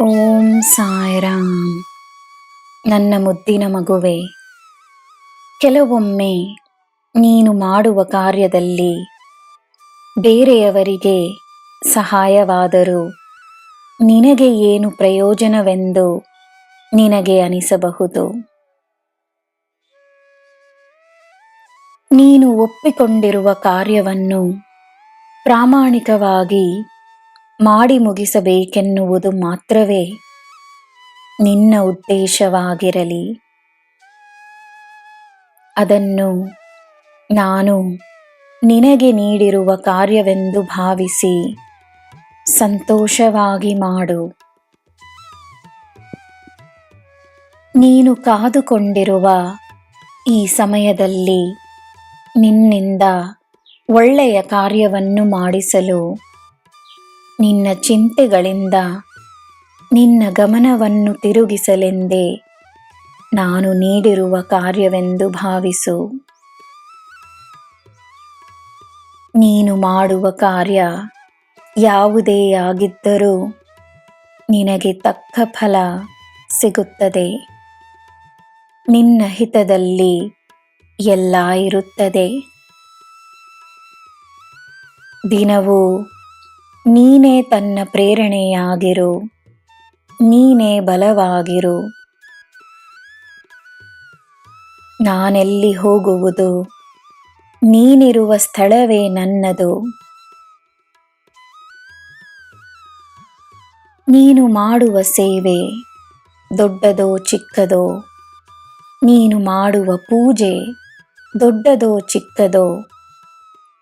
ಓಂ ಸಾಯಿರಾಮ್. ನನ್ನ ಮುದ್ದಿನ ಮಗುವೆ, ಕೆಲವೊಮ್ಮೆ ನೀನು ಮಾಡುವ ಕಾರ್ಯದಲ್ಲಿ ಬೇರೆಯವರಿಗೆ ಸಹಾಯವಾದರೂ ನಿನಗೆ ಏನು ಪ್ರಯೋಜನವೆಂದು ನಿನಗೆ ಅನಿಸಬಹುದು. ನೀನು ಒಪ್ಪಿಕೊಂಡಿರುವ ಕಾರ್ಯವನ್ನು ಪ್ರಾಮಾಣಿಕವಾಗಿ ಮಾಡಿ ಮುಗಿಸಬೇಕೆನ್ನುವುದು ಮಾತ್ರವೇ ನಿನ್ನ ಉದ್ದೇಶವಾಗಿರಲಿ. ಅದನ್ನು ನಾನು ನಿನಗೆ ನೀಡಿರುವ ಕಾರ್ಯವೆಂದು ಭಾವಿಸಿ ಸಂತೋಷವಾಗಿ ಮಾಡು. ನೀನು ಕಾದುಕೊಂಡಿರುವ ಈ ಸಮಯದಲ್ಲಿ ನಿನ್ನಿಂದ ಒಳ್ಳೆಯ ಕಾರ್ಯವನ್ನು ಮಾಡಿಸಲು ನಿನ್ನ ಚಿಂತೆಗಳಿಂದ ನಿನ್ನ ಗಮನವನ್ನು ತಿರುಗಿಸಲೆಂದೇ ನಾನು ನೀಡಿರುವ ಕಾರ್ಯವೆಂದು ಭಾವಿಸು. ನೀನು ಮಾಡುವ ಕಾರ್ಯ ಯಾವುದೇ ಆಗಿದ್ದರೂ ನಿನಗೆ ತಕ್ಕ ಫಲ ಸಿಗುತ್ತದೆ. ನಿನ್ನ ಹಿತದಲ್ಲಿ ಎಲ್ಲ ಇರುತ್ತದೆ. ದಿನವೂ ನೀನೇ ತನ್ನ ಪ್ರೇರಣೆಯಾಗಿರು, ನೀನೇ ಬಲವಾಗಿರು. ನಾನೆಲ್ಲಿ ಹೋಗುವುದು, ನೀನಿರುವ ಸ್ಥಳವೇ ನನ್ನದು. ನೀನು ಮಾಡುವ ಸೇವೆ ದೊಡ್ಡದೋ ಚಿಕ್ಕದೋ, ನೀನು ಮಾಡುವ ಪೂಜೆ ದೊಡ್ಡದೋ ಚಿಕ್ಕದೋ,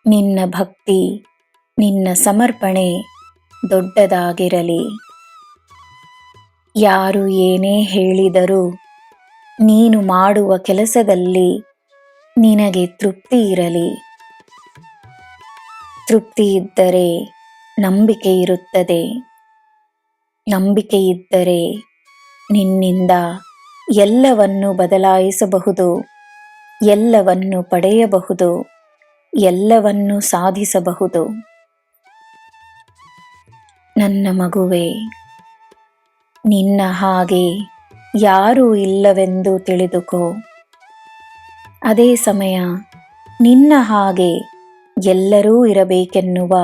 ನಿನ್ನ ಭಕ್ತಿ ನಿನ್ನ ಸಮರ್ಪಣೆ ದೊಡ್ಡದಾಗಿರಲಿ. ಯಾರು ಏನೇ ಹೇಳಿದರೂ ನೀನು ಮಾಡುವ ಕೆಲಸದಲ್ಲಿ ನಿನಗೆ ತೃಪ್ತಿ ಇರಲಿ. ತೃಪ್ತಿ ಇದ್ದರೆ ನಂಬಿಕೆ ಇರುತ್ತದೆ. ನಂಬಿಕೆ ಇದ್ದರೆ ನಿನ್ನಿಂದ ಎಲ್ಲವನ್ನು ಬದಲಾಯಿಸಬಹುದು, ಎಲ್ಲವನ್ನು ಪಡೆಯಬಹುದು, ಎಲ್ಲವನ್ನು ಸಾಧಿಸಬಹುದು. ನನ್ನ ಮಗುವೆ, ನಿನ್ನ ಹಾಗೆ ಯಾರೂ ಇಲ್ಲವೆಂದು ತಿಳಿದುಕೋ. ಅದೇ ಸಮಯ ನಿನ್ನ ಹಾಗೆ ಎಲ್ಲರೂ ಇರಬೇಕೆನ್ನುವ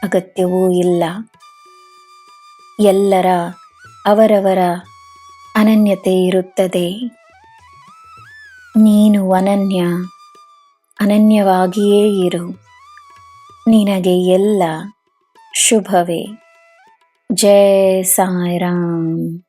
ಅಗತ್ಯವೂ ಇಲ್ಲ. ಎಲ್ಲರ ಅವರವರ ಅನನ್ಯತೆ ಇರುತ್ತದೆ. ನೀನು ಅನನ್ಯವಾಗಿಯೇ ಇರು. ನಿನಗೆ ಎಲ್ಲ ಶುಭವೇ. ಜೈ ಸಾಯಿರಾಮ್.